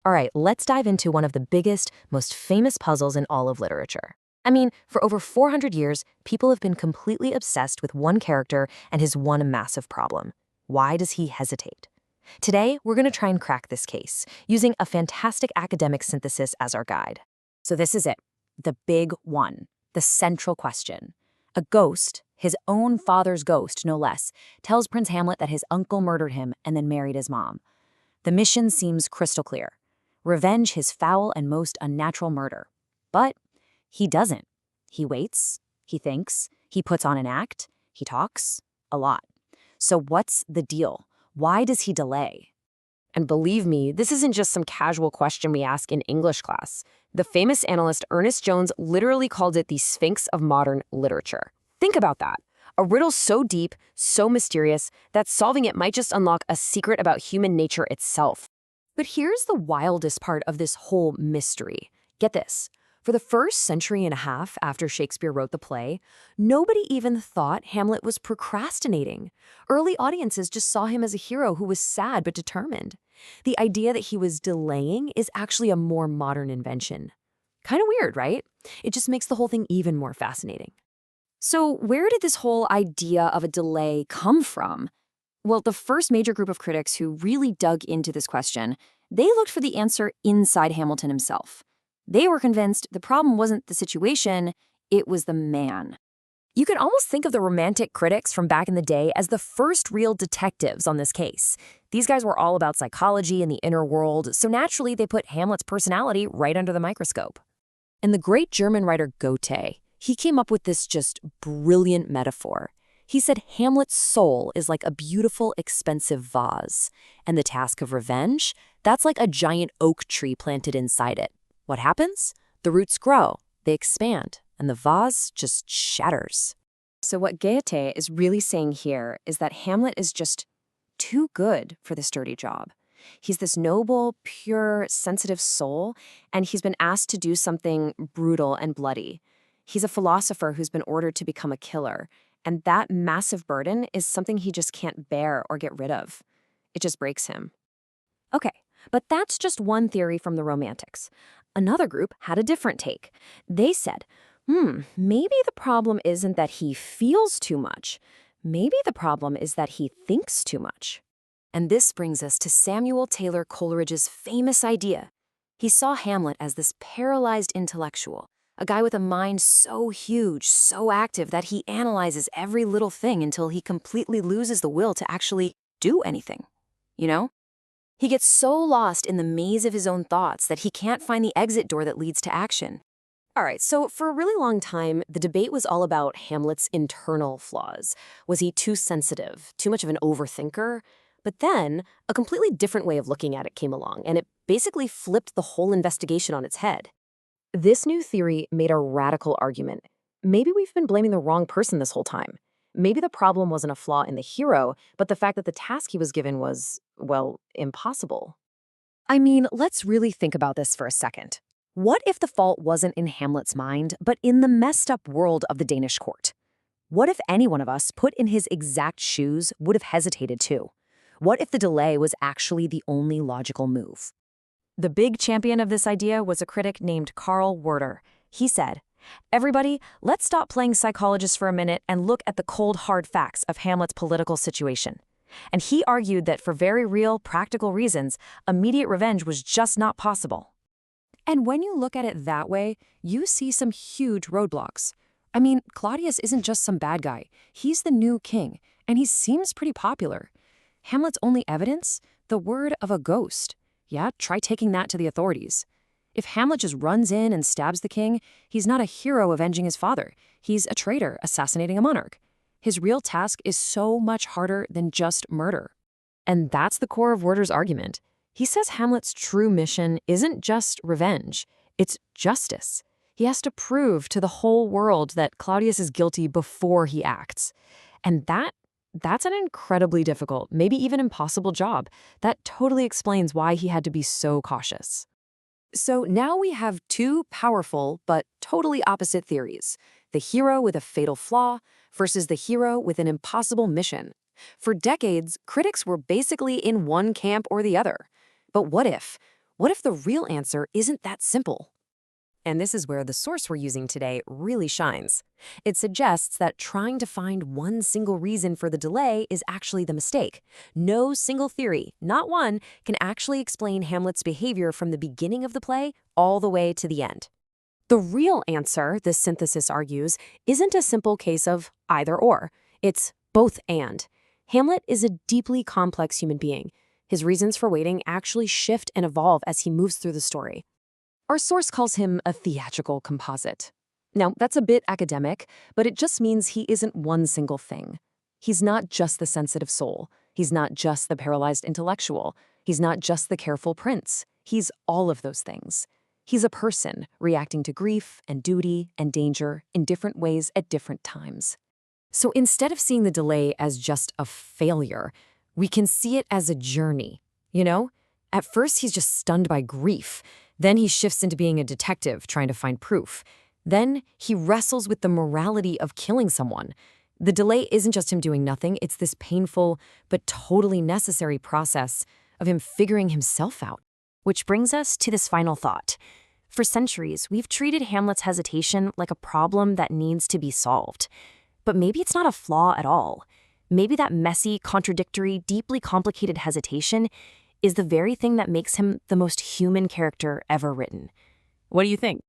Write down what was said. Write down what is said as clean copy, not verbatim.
All right, let's dive into one of the biggest, most famous puzzles in all of literature. I mean, for over 400 years, people have been completely obsessed with one character and his one massive problem. Why does he hesitate? Today, we're going to try and crack this case, using a fantastic academic synthesis as our guide. So this is it, the big one, the central question. A ghost, his own father's ghost, no less, tells Prince Hamlet that his uncle murdered him and then married his mom. The mission seems crystal clear. Revenge his foul and most unnatural murder. But he doesn't. He waits, he thinks, he puts on an act, he talks, a lot. So what's the deal? Why does he delay? And believe me, this isn't just some casual question we ask in English class. The famous analyst Ernest Jones literally called it the Sphinx of modern literature. Think about that. A riddle so deep, so mysterious, that solving it might just unlock a secret about human nature itself. But here's the wildest part of this whole mystery. Get this. For the first century and a half after Shakespeare wrote the play, nobody even thought Hamlet was procrastinating. Early audiences just saw him as a hero who was sad but determined. The idea that he was delaying is actually a more modern invention. Kind of weird, right? It just makes the whole thing even more fascinating. So where did this whole idea of a delay come from? Well, the first major group of critics who really dug into this question, they looked for the answer inside Hamilton himself. They were convinced the problem wasn't the situation, it was the man. You can almost think of the romantic critics from back in the day as the first real detectives on this case. These guys were all about psychology and the inner world, so naturally they put Hamlet's personality right under the microscope. And the great German writer Goethe, he came up with this just brilliant metaphor. He said Hamlet's soul is like a beautiful, expensive vase, and the task of revenge, that's like a giant oak tree planted inside it. What happens? The roots grow, they expand, and the vase just shatters. So what Goethe is really saying here is that Hamlet is just too good for this dirty job. He's this noble, pure, sensitive soul, and he's been asked to do something brutal and bloody. He's a philosopher who's been ordered to become a killer, and that massive burden is something he just can't bear or get rid of. It just breaks him. Okay, but that's just one theory from the Romantics. Another group had a different take. They said, maybe the problem isn't that he feels too much. Maybe the problem is that he thinks too much. And this brings us to Samuel Taylor Coleridge's famous idea. He saw Hamlet as this paralyzed intellectual, a guy with a mind so huge, so active that he analyzes every little thing until he completely loses the will to actually do anything. You know? He gets so lost in the maze of his own thoughts that he can't find the exit door that leads to action. All right, so for a really long time, the debate was all about Hamlet's internal flaws. Was he too sensitive, too much of an overthinker? But then, a completely different way of looking at it came along, and it basically flipped the whole investigation on its head. This new theory made a radical argument. Maybe we've been blaming the wrong person this whole time. Maybe the problem wasn't a flaw in the hero, but the fact that the task he was given was, well, impossible. I mean, let's really think about this for a second. What if the fault wasn't in Hamlet's mind, but in the messed up world of the Danish court? What if any one of us put in his exact shoes would have hesitated too? What if the delay was actually the only logical move? The big champion of this idea was a critic named Karl Werder. He said, "Everybody, let's stop playing psychologist for a minute and look at the cold, hard facts of Hamlet's political situation." And he argued that for very real, practical reasons, immediate revenge was just not possible. And when you look at it that way, you see some huge roadblocks. I mean, Claudius isn't just some bad guy. He's the new king, and he seems pretty popular. Hamlet's only evidence? The word of a ghost. Yeah, try taking that to the authorities. If Hamlet just runs in and stabs the king, he's not a hero avenging his father. He's a traitor assassinating a monarch. His real task is so much harder than just murder. And that's the core of Werder's argument. He says Hamlet's true mission isn't just revenge, it's justice. He has to prove to the whole world that Claudius is guilty before he acts. And that's an incredibly difficult, maybe even impossible job. That totally explains why he had to be so cautious. So now we have two powerful but totally opposite theories. The hero with a fatal flaw versus the hero with an impossible mission. For decades, critics were basically in one camp or the other. But what if? What if the real answer isn't that simple? And this is where the source we're using today really shines. It suggests that trying to find one single reason for the delay is actually the mistake. No single theory, not one, can actually explain Hamlet's behavior from the beginning of the play all the way to the end. The real answer, this synthesis argues, isn't a simple case of either or. It's both and. Hamlet is a deeply complex human being. His reasons for waiting actually shift and evolve as he moves through the story. Our source calls him a theatrical composite. Now, that's a bit academic, but it just means he isn't one single thing. He's not just the sensitive soul. He's not just the paralyzed intellectual. He's not just the careful prince. He's all of those things. He's a person reacting to grief and duty and danger in different ways at different times. So instead of seeing the delay as just a failure, we can see it as a journey. At first, he's just stunned by grief. Then he shifts into being a detective trying to find proof. Then he wrestles with the morality of killing someone. The delay isn't just him doing nothing, it's this painful but totally necessary process of him figuring himself out. Which brings us to this final thought. For centuries, we've treated Hamlet's hesitation like a problem that needs to be solved. But maybe it's not a flaw at all. Maybe that messy, contradictory, deeply complicated hesitation is the very thing that makes him the most human character ever written. What do you think?